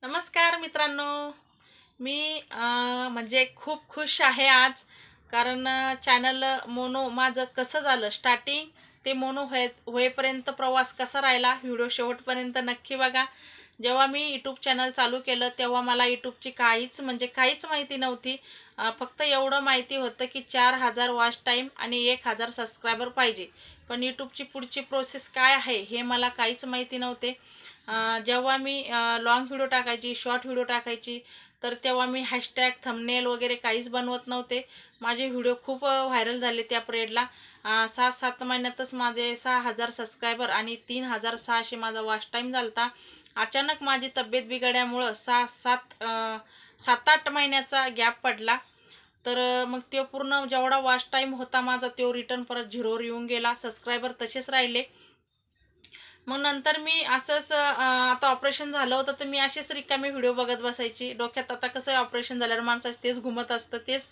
नमस्कार मित्रांनो. मी म्हणजे खूप खुश आहे आज. कारण चॅनल मोनो माझं कसं झालं स्टार्टिंग ते मोनो होईपर्यंत प्रवास कसा राहिला व्हिडिओ शेवटपर्यंत नक्की बघा. जेव्हा मी यूट्यूब चॅनल चालू केलं तेव्हा मला यूट्यूबची काहीच माहिती नव्हती. फक्त एवढं माहिती होतं की 4,000 वॉच टाईम आणि 1,000 सबस्क्रायबर पाहिजे. पण यूट्यूबची पुढची प्रोसेस काय आहे हे मला काहीच माहिती नव्हते. जेव्हा मी लाँग व्हिडिओ टाकायची, शॉर्ट व्हिडिओ टाकायची, तर तेव्हा मी हॅशटॅग, थंबनेल वगैरे काहीच बनवत नव्हते. माझे व्हिडिओ खूप व्हायरल झाले त्या पिरियडला. 6-7 महिन्यातच माझे 6,000 सबस्क्रायबर आणि 3,600 माझा वॉच टाईम झाला होता. अचानक माझी तब्येत बिघडल्यामुळं 7-8 महिन्याचा गॅप पडला. तर मग तो पूर्ण जेवढा वॉच टाईम होता माझा, तो रिटर्न परत झिरोवर येऊन गेला. सबस्क्रायबर तसेच राहिले. मग नंतर मी असंच आता ऑपरेशन झालं होतं, तर मी असेच रिकामे व्हिडिओ बघत बसायची. डोक्यात आता कसं ऑपरेशन झाल्यावर माणसाचं तेच घुमत असतं. तेच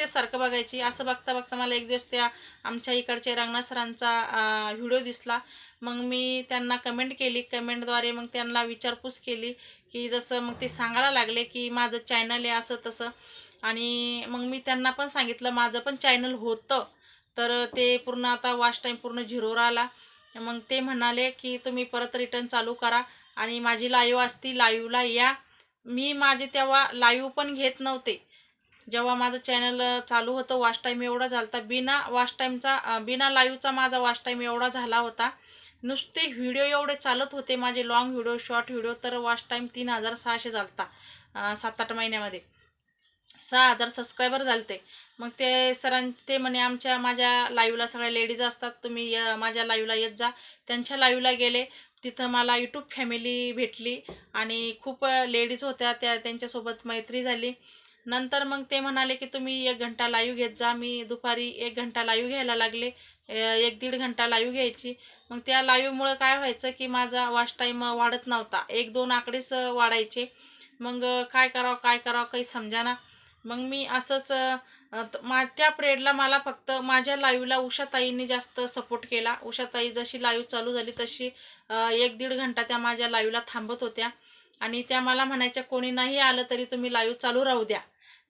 सारखं बघायची. असं बघता-बघता मला एक दिवस त्या आमच्या इकडच्या रंगना सरांचा व्हिडिओ दिसला. मग मी त्यांना कमेंट केली. कमेंटद्वारे मग त्यांना विचारपूस केली, की जसं मग ते सांगायला लागले, की माझं चॅनल आहे असं-तसं. आणि मग मी त्यांना पण सांगितलं माझं पण चॅनल होतं. तर ते पूर्ण आता वॉच टाईम पूर्ण झिरोवर आला. मग ते म्हणाले, की तुम्ही परत रिटर्न चालू करा आणि माझी लाईव्ह असती, लाईव्हला या. मी माझे तेव्हा लाईव्ह पण घेत नव्हते. जेव्हा माझं चॅनल चालू होतं, वॉच टाईम एवढा झाला होता. बिना लाईव्हचा माझा वॉच टाईम एवढा झाला होता. नुसते व्हिडिओ एवढे चालत होते माझे लाँग व्हिडिओ, शॉर्ट व्हिडिओ, तर वॉच टाईम 3,600 झाला होता 7-8 महिन्यामध्ये. 6,000 सबस्क्रायबर झालते. मग ते म्हणे माझ्या लाईव्हला सगळ्या लेडीज असतात, तुम्ही माझ्या लाईव्हला येत जा. त्यांच्या लाईव्हला गेले. तिथं मला यूट्यूब फॅमिली भेटली आणि खूप लेडीज होत्या, त्यांच्यासोबत मैत्री झाली. नंतर मग ते म्हणाले, की तुम्ही 1 घंटा लाईव्ह घेत जा. मी दुपारी 1 घंटा लाईव्ह घ्यायला लागले. 1-1.5 घंटा लाईव्ह घ्यायची. मग त्या लाईव्हमुळं काय व्हायचं, की माझा वॉच टाईम वाढत नव्हता. 1-2 आकडेच वाढायचे. मग काय करावं काही समजेना. मग मी असंच त्या पिरियडला मला फक्त माझ्या लाईव्हला उषाताईंनी जास्त सपोर्ट केला. उषाताई जशी लाईव्ह चालू झाली तशी 1-1.5 घंटा त्या माझ्या लाईव्हला थांबत होत्या आणि त्या मला म्हणायच्या, "कोणी नाही आलं तरी तुम्ही लाईव्ह चालू राहू द्या."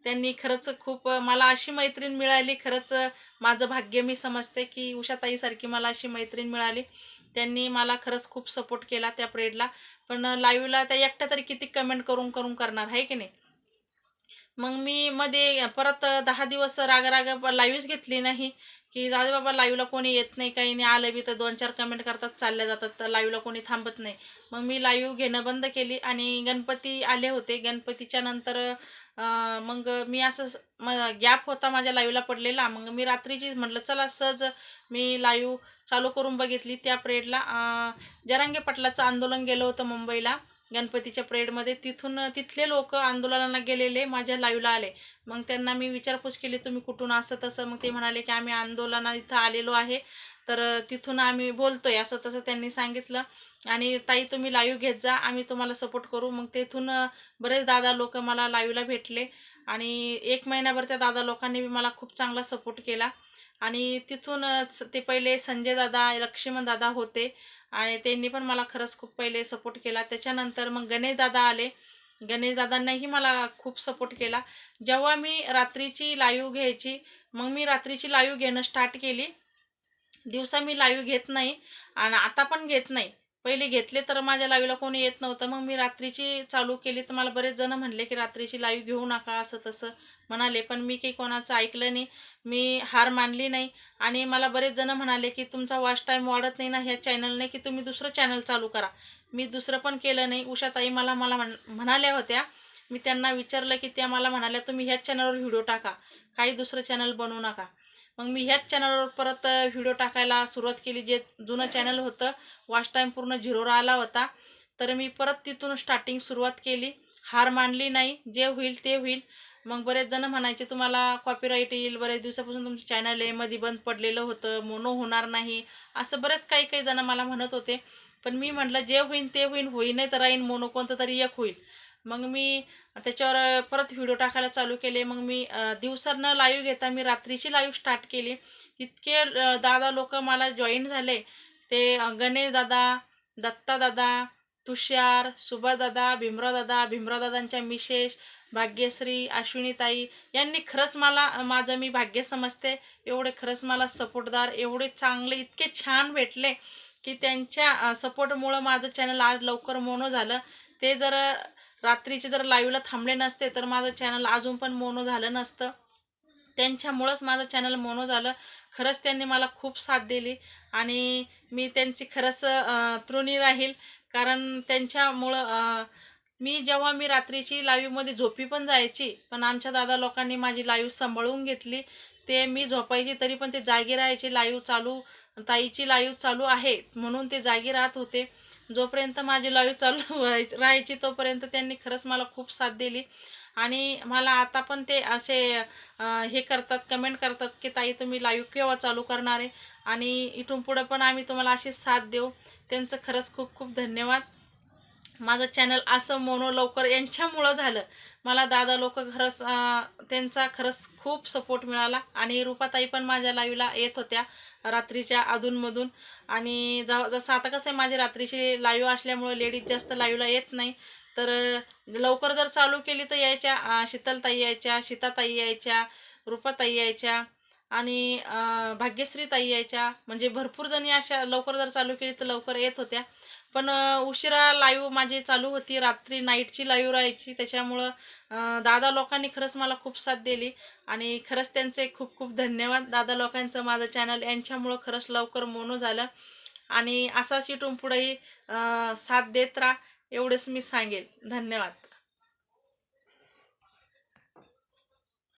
त्यांनी खरंच खूप मला अशी मैत्रीण मिळाली. खरंच माझं भाग्य मी समजते, की उषाताईसारखी मला अशी मैत्रीण मिळाली. त्यांनी मला खरंच खूप सपोर्ट केला त्या पिरियडला. पण लाईव्हला त्या एकट्या तरी किती कमेंट करून करून करणार, आहे की नाही? मग मी मध्ये परत 10 दिवस राग लाईव्हच घेतली नाही, की जाऊ दे बाबा लाईव्हला कोणी येत नाही, काही नाही. आलं बी तर 2-4 कमेंट करतात, चालल्या जातात. तर लाईव्हला कोणी थांबत नाही. मग मी लाईव्ह घेणं बंद केली आणि गणपती आले होते. गणपतीच्या नंतर मग मी असंच गॅप होता माझ्या लाईव्हला पडलेला. मग मी रात्रीची म्हटलं चला सहज मी लाईव्ह चालू करून बघितली. त्या पिरियडला जरांगे पाटलाचं आंदोलन गेलं होतं मुंबईला. गणपतीच्या परेडमध्ये तिथले लोक आंदोलनाला गेलेले माझ्या लाईव्हला आले. मग त्यांना मी विचारपूस केली, तुम्ही कुठून असं तसं. मग ते म्हणाले, की आम्ही आंदोलना इथं आलेलो आहे, तर तिथून आम्ही बोलतोय असं तसं त्यांनी सांगितलं. आणि ताई तुम्ही लाईव्ह घेत जा, आम्ही तुम्हाला सपोर्ट करू. मग तिथून बरेच दादा लोक मला लाईव्हला भेटले आणि 1 महिन्याभर त्या दादा लोकांनी बी मला खूप चांगला सपोर्ट केला. आणि तिथून ते पहिले संजय दादा, लक्ष्मण दादा होते आणि त्यांनी पण मला खरंच खूप पहिले सपोर्ट केला. त्याच्यानंतर मग गणेश दादा आले. गणेश दादांनाही मला खूप सपोर्ट केला. जेव्हा मी रात्रीची लाईव्ह घ्यायची, मग मी रात्रीची लाईव्ह घेणं स्टार्ट केली. दिवसा मी लाईव्ह घेत नाही आणि आता पण घेत नाही. पहिले घेतले तर माझ्या लाईव्हला कोणी येत नव्हतं. मग मी रात्रीची चालू केली तर मला बरेच जण म्हणले, की "रात्रीची लाईव्ह घेऊ नका," असं तसं म्हणाले. पण मी काही कोणाचं ऐकलं नाही. मी हार मानली नाही आणि मला बरेच जण म्हणाले, की "तुमचा वॉच टाईम वाढत नाही ना ह्या चॅनलने, की तुम्ही दुसरं चॅनल चालू करा." मी दुसरं पण केलं नाही. उषाताई मला मला म्हणाल्या होत्या. मी त्यांना विचारलं, की त्या मला म्हणाल्या, "तुम्ही ह्याच चॅनलवर व्हिडिओ टाका. काही दुसरं चॅनल बनवू नका." मग मी ह्याच चॅनलवर परत व्हिडिओ टाकायला सुरुवात केली. जे जुनं चॅनल होतं, वॉच टाईम पूर्ण झिरोवर आला होता. तर मी परत तिथून स्टार्टिंग सुरुवात केली. हार मानली नाही. जे होईल ते होईल. मग बरेच जण म्हणायचे, "तुम्हाला कॉपीराईट येईल. बऱ्याच दिवसापासून तुमचं चॅनल आहे, मध्ये बंद पडलेलं होतं, मोनो होणार नाही." असं बरेच काही-काही जण मला म्हणत होते. पण मी म्हटलं, "जे होईल ते होईल. होईन नाही तर राहीन मोनो कोणतं तरी एक होईल." मग मी त्याच्यावर परत व्हिडिओ टाकायला चालू केले. मग मी दिवसा न लाईव्ह घेता मी रात्रीची लाईव्ह स्टार्ट केली. इतके दादा लोक मला जॉईन झाले. ते गणेश दादा, दत्ता दादा, तुषार, सुभादादा, भीमरावदादांच्या मिसेस, भाग्यश्री, अश्विनीताई यांनी खरंच मला माझं मी भाग्य समजते. एवढे खरंच मला सपोर्टदार, एवढे चांगले, इतके छान भेटले की त्यांच्या सपोर्टमुळं माझं चॅनल आज लवकर मोनो झालं. ते जर रात्रीचे जर लाईव्हला थांबले नसते तर माझं चॅनल अजून पण मोनो झालं नसतं. त्यांच्यामुळंच माझं चॅनल मोनो झालं. खरंच त्यांनी मला खूप साथ दिली आणि मी त्यांची खरंच ऋणी राहील. कारण त्यांच्यामुळं जेव्हा मी रात्रीची लाईव्हमध्ये झोपी पण जायची, पण आमच्या दादा लोकांनी माझी लाईव्ह सांभाळून घेतली. ते मी झोपायची तरी पण ते जागी राहायचे. लाईव्ह चालू, ताईची लाईव्ह चालू आहे म्हणून ते जागी राहत होते. जोपर्यंत माझी लाईव्ह चालू राहायची तोपर्यंत त्यांनी खरंच मला खूप साथ दिली. आणि मला आता पण ते असे हे करतात, कमेंट करतात की ताई तुम्ही लाईव्ह केव्हा चालू करणार आहे आणि इथून पुढं पण आम्ही तुम्हाला अशी साथ देऊ. त्यांचं खरंच खूप खूप धन्यवाद. माझं चॅनल असं मोनो लवकर यांच्यामुळं झालं. मला दादा लोक खरंच त्यांचा खरंच खूप सपोर्ट मिळाला. आणि रूपाताई पण माझ्या लाईव्हला येत होत्या रात्रीच्या अधूनमधून. आणि जसं आता कसं आहे, माझी रात्रीची लाईव्ह असल्यामुळे लेडीज जास्त लाईव्हला येत नाही, तर लवकर जर चालू केली तर यायच्या. शीतलताई यायच्या, सीताताई यायच्या, रूपाताई यायच्या आणि भाग्यश्रीताई यायच्या. म्हणजे भरपूर जणी अशा लवकर जर चालू केली तर लवकर येत होत्या. पण उशिरा लाईव्ह माझी चालू होती, रात्री नाईटची लाईव्ह राहायची. त्याच्यामुळं दादा लोकांनी खरंच मला खूप साथ दिली आणि खरंच त्यांचे खूप खूप धन्यवाद. दादा लोकांचं माझं चॅनल यांच्यामुळं खरंच लवकर मोनो झालं आणि असाच इथून पुढेही साथ देत राहा, एवढंच मी सांगेल. धन्यवाद.